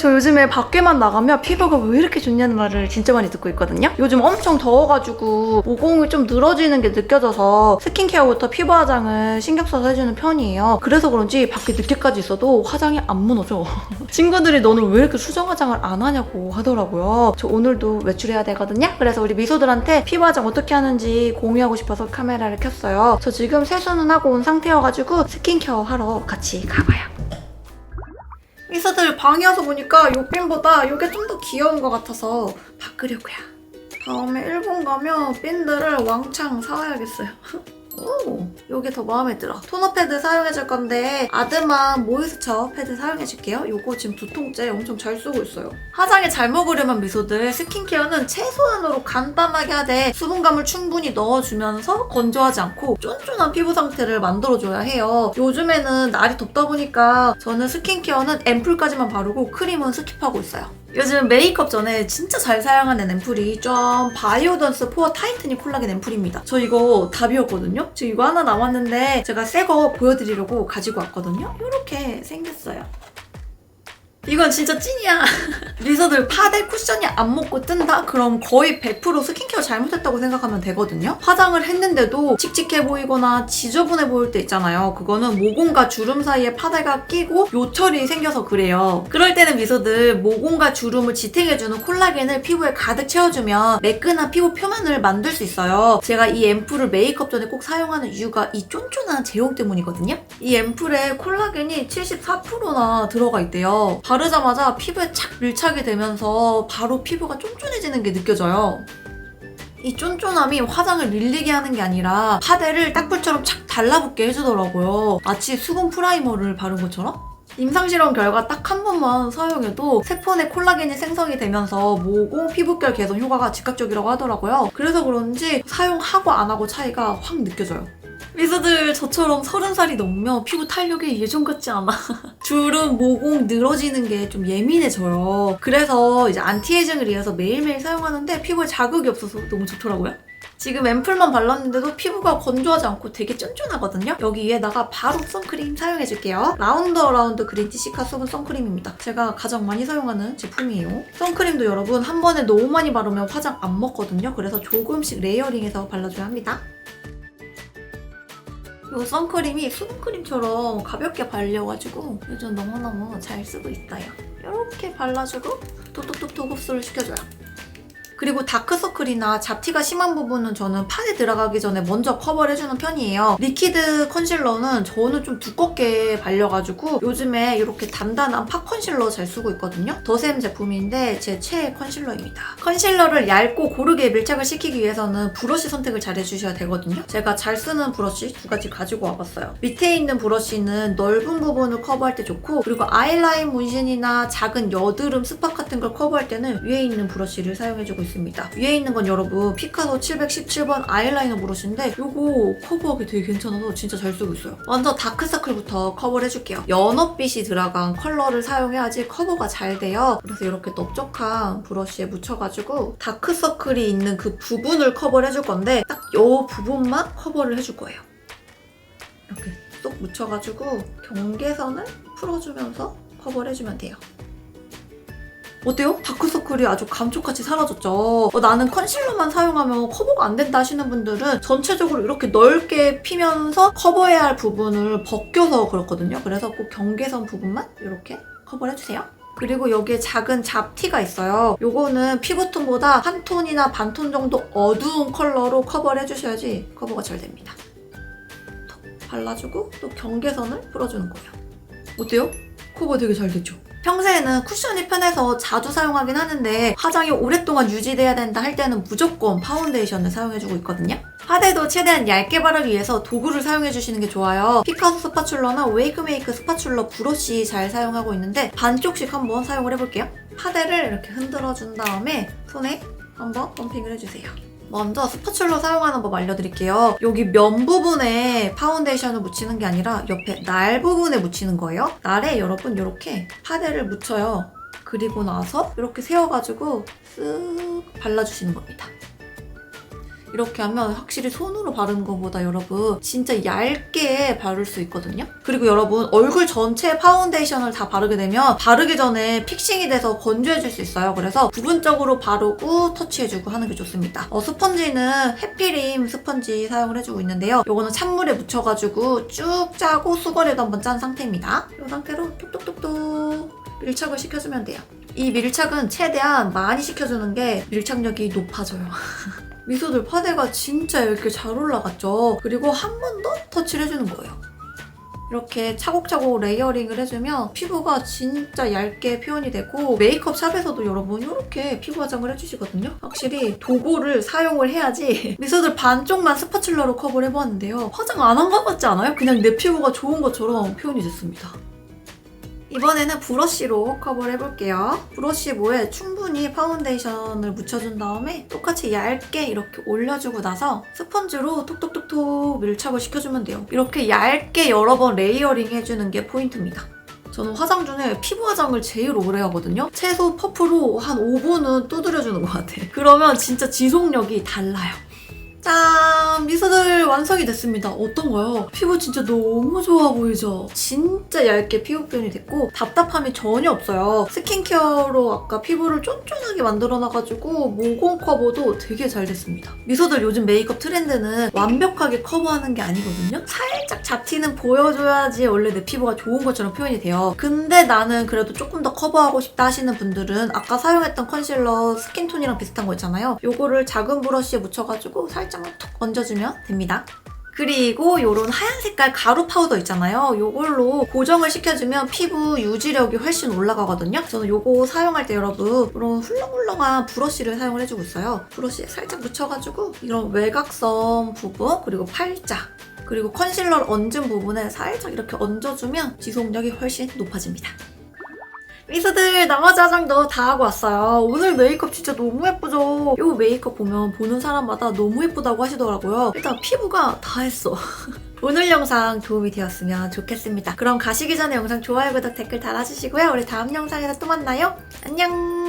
저 요즘에 밖에만 나가면 피부가 왜 이렇게 좋냐는 말을 진짜 많이 듣고 있거든요. 요즘 엄청 더워가지고 모공이 좀 늘어지는 게 느껴져서 스킨케어부터 피부 화장을 신경 써서 해주는 편이에요. 그래서 그런지 밖에 늦게까지 있어도 화장이 안 무너져. 친구들이 너는 왜 이렇게 수정 화장을 안 하냐고 하더라고요. 저 오늘도 외출해야 되거든요. 그래서 우리 미소들한테 피부 화장 어떻게 하는지 공유하고 싶어서 카메라를 켰어요. 저 지금 세수는 하고 온 상태여가지고 스킨케어 하러 같이 가봐요. 미소들 방에 와서 보니까 이 핀보다 이게 좀 더 귀여운 것 같아서 바꾸려고요. 다음에 일본 가면 핀들을 왕창 사와야겠어요. 오, 이게 더 마음에 들어. 토너 패드 사용해줄 건데 아드만 모이스처 패드 사용해줄게요. 이거 지금 2통째 엄청 잘 쓰고 있어요. 화장에 잘 먹으려면 미소들 스킨케어는 최소한으로 간단하게 하되 수분감을 충분히 넣어주면서 건조하지 않고 쫀쫀한 피부 상태를 만들어줘야 해요. 요즘에는 날이 덥다 보니까 저는 스킨케어는 앰플까지만 바르고 크림은 스킵하고 있어요. 요즘 메이크업 전에 진짜 잘 사용하는 앰플이 좀 바이오던스 포어 타이트닝 콜라겐 앰플입니다. 저 이거 다 비웠거든요? 지금 이거 하나 남았는데 제가 새 거 보여드리려고 가지고 왔거든요? 이렇게 생겼어요. 이건 진짜 찐이야. 미소들 파데 쿠션이 안 먹고 뜬다? 그럼 거의 100% 스킨케어 잘못했다고 생각하면 되거든요. 화장을 했는데도 칙칙해 보이거나 지저분해 보일 때 있잖아요. 그거는 모공과 주름 사이에 파데가 끼고 요철이 생겨서 그래요. 그럴 때는 미소들 모공과 주름을 지탱해주는 콜라겐을 피부에 가득 채워주면 매끈한 피부 표면을 만들 수 있어요. 제가 이 앰플을 메이크업 전에 꼭 사용하는 이유가 이 쫀쫀한 제형 때문이거든요. 이 앰플에 콜라겐이 74%나 들어가 있대요. 바르자마자 피부에 착 밀착이 되면서 바로 피부가 쫀쫀해지는 게 느껴져요. 이 쫀쫀함이 화장을 밀리게 하는 게 아니라 파데를 딱불처럼 착 달라붙게 해주더라고요. 마치 수분 프라이머를 바른 것처럼? 임상실험 결과 딱 한 번만 사용해도 세포 내 콜라겐이 생성이 되면서 모공, 피부결 개선 효과가 즉각적이라고 하더라고요. 그래서 그런지 사용하고 안 하고 차이가 확 느껴져요. 미소들 저처럼 30살이 넘으면 피부 탄력이 예전 같지 않아. 주름, 모공 늘어지는 게 좀 예민해져요. 그래서 이제 안티에이징을 위해서 매일매일 사용하는데 피부에 자극이 없어서 너무 좋더라고요. 지금 앰플만 발랐는데도 피부가 건조하지 않고 되게 쫀쫀하거든요. 여기 위에다가 바로 선크림 사용해줄게요. 라운드 어라운드 그린티 시카 수분 선크림입니다. 제가 가장 많이 사용하는 제품이에요. 선크림도 여러분 한 번에 너무 많이 바르면 화장 안 먹거든요. 그래서 조금씩 레이어링해서 발라줘야 합니다. 이 선크림이 수분크림처럼 가볍게 발려가지고 요즘 너무너무 잘 쓰고 있어요. 이렇게 발라주고 톡톡톡톡 흡수를 시켜줘요. 그리고 다크서클이나 잡티가 심한 부분은 저는 판에 들어가기 전에 먼저 커버를 해주는 편이에요. 리퀴드 컨실러는 저는 좀 두껍게 발려가지고 요즘에 이렇게 단단한 파 컨실러 잘 쓰고 있거든요. 더샘 제품인데 제 최애 컨실러입니다. 컨실러를 얇고 고르게 밀착을 시키기 위해서는 브러쉬 선택을 잘 해주셔야 되거든요. 제가 잘 쓰는 브러쉬 2가지 가지고 와봤어요. 밑에 있는 브러쉬는 넓은 부분을 커버할 때 좋고 그리고 아이라인 문신이나 작은 여드름, 스팟 같은 걸 커버할 때는 위에 있는 브러쉬를 사용해주고 있습니다. 위에 있는 건 여러분 피카소 717번 아이라이너 브러쉬인데 이거 커버하기 되게 괜찮아서 진짜 잘 쓰고 있어요. 먼저 다크서클부터 커버를 해줄게요. 연어빛이 들어간 컬러를 사용해야지 커버가 잘 돼요. 그래서 이렇게 넓적한 브러쉬에 묻혀가지고 다크서클이 있는 그 부분을 커버를 해줄 건데 딱 이 부분만 커버를 해줄 거예요. 이렇게 쏙 묻혀가지고 경계선을 풀어주면서 커버를 해주면 돼요. 어때요? 다크서클이 아주 감쪽같이 사라졌죠? 나는 컨실러만 사용하면 커버가 안 된다 하시는 분들은 전체적으로 이렇게 넓게 피면서 커버해야 할 부분을 벗겨서 그렇거든요. 그래서 꼭 경계선 부분만 이렇게 커버를 해주세요. 그리고 여기에 작은 잡티가 있어요. 요거는 피부톤보다 한 톤이나 반 톤 정도 어두운 컬러로 커버를 해주셔야지 커버가 잘 됩니다. 톡 발라주고 또 경계선을 풀어주는 거예요. 어때요? 커버 되게 잘 됐죠? 평소에는 쿠션이 편해서 자주 사용하긴 하는데 화장이 오랫동안 유지돼야 된다 할 때는 무조건 파운데이션을 사용해주고 있거든요. 파데도 최대한 얇게 바르기 위해서 도구를 사용해주시는 게 좋아요. 피카소 스파츌러나 웨이크메이크 스파츌러 브러쉬 잘 사용하고 있는데 반쪽씩 한번 사용을 해볼게요. 파데를 이렇게 흔들어준 다음에 손에 한번 펌핑을 해주세요. 먼저 스파츌러 사용하는 법 알려드릴게요. 여기 면 부분에 파운데이션을 묻히는 게 아니라 옆에 날 부분에 묻히는 거예요. 날에 여러분 이렇게 파데를 묻혀요. 그리고 나서 이렇게 세워가지고 쓱 발라주시는 겁니다. 이렇게 하면 확실히 손으로 바르는 것보다 여러분 진짜 얇게 바를 수 있거든요. 그리고 여러분 얼굴 전체에 파운데이션을 다 바르게 되면 바르기 전에 픽싱이 돼서 건조해질 수 있어요. 그래서 부분적으로 바르고 터치해주고 하는 게 좋습니다. 스펀지는 해피림 스펀지 사용을 해주고 있는데요. 이거는 찬물에 묻혀가지고 쭉 짜고 수건에도 한번 짠 상태입니다. 이 상태로 톡톡톡톡 밀착을 시켜주면 돼요. 이 밀착은 최대한 많이 시켜주는 게 밀착력이 높아져요. 미소들 파데가 진짜 얇게 잘 올라갔죠? 그리고 한 번 더 터치를 해주는 거예요. 이렇게 차곡차곡 레이어링을 해주면 피부가 진짜 얇게 표현이 되고 메이크업 샵에서도 여러분 이렇게 피부 화장을 해주시거든요. 확실히 도구를 사용을 해야지 미소들 반쪽만 스파츌러로 커버를 해봤는데요. 화장 안 한 것 같지 않아요? 그냥 내 피부가 좋은 것처럼 표현이 됐습니다. 이번에는 브러쉬로 커버를 해볼게요. 브러쉬 모에 충분히 파운데이션을 묻혀준 다음에 똑같이 얇게 이렇게 올려주고 나서 스펀지로 톡톡톡톡 밀착을 시켜주면 돼요. 이렇게 얇게 여러 번 레이어링 해주는 게 포인트입니다. 저는 화장 중에 피부 화장을 제일 오래 하거든요. 최소 퍼프로 한 5분은 두드려주는 것 같아요. 그러면 진짜 지속력이 달라요. 짠! 미소들 완성이 됐습니다. 어떤가요? 피부 진짜 너무 좋아 보이죠? 진짜 얇게 피부 표현이 됐고 답답함이 전혀 없어요. 스킨케어로 아까 피부를 쫀쫀하게 만들어놔가지고 모공 커버도 되게 잘 됐습니다. 미소들 요즘 메이크업 트렌드는 완벽하게 커버하는 게 아니거든요? 살짝 잡티는 보여줘야지 원래 내 피부가 좋은 것처럼 표현이 돼요. 근데 나는 그래도 조금 더 커버하고 싶다 하시는 분들은 아까 사용했던 컨실러 스킨톤이랑 비슷한 거 있잖아요. 요거를 작은 브러쉬에 묻혀가지고 살짝 톡 얹어주면 됩니다. 그리고 이런 하얀 색깔 가루 파우더 있잖아요. 이걸로 고정을 시켜주면 피부 유지력이 훨씬 올라가거든요. 저는 이거 사용할 때 여러분 이런 훌렁훌렁한 브러쉬를 사용을 해주고 있어요. 브러쉬에 살짝 묻혀가지고 이런 외곽선 부분 그리고 팔자 그리고 컨실러를 얹은 부분에 살짝 이렇게 얹어주면 지속력이 훨씬 높아집니다. 미소들 나머지 화장도 다 하고 왔어요. 오늘 메이크업 진짜 너무 예쁘죠? 이 메이크업 보면 보는 사람마다 너무 예쁘다고 하시더라고요. 일단 피부가 다 했어. 오늘 영상 도움이 되었으면 좋겠습니다. 그럼 가시기 전에 영상 좋아요, 구독, 댓글 달아주시고요. 우리 다음 영상에서 또 만나요. 안녕!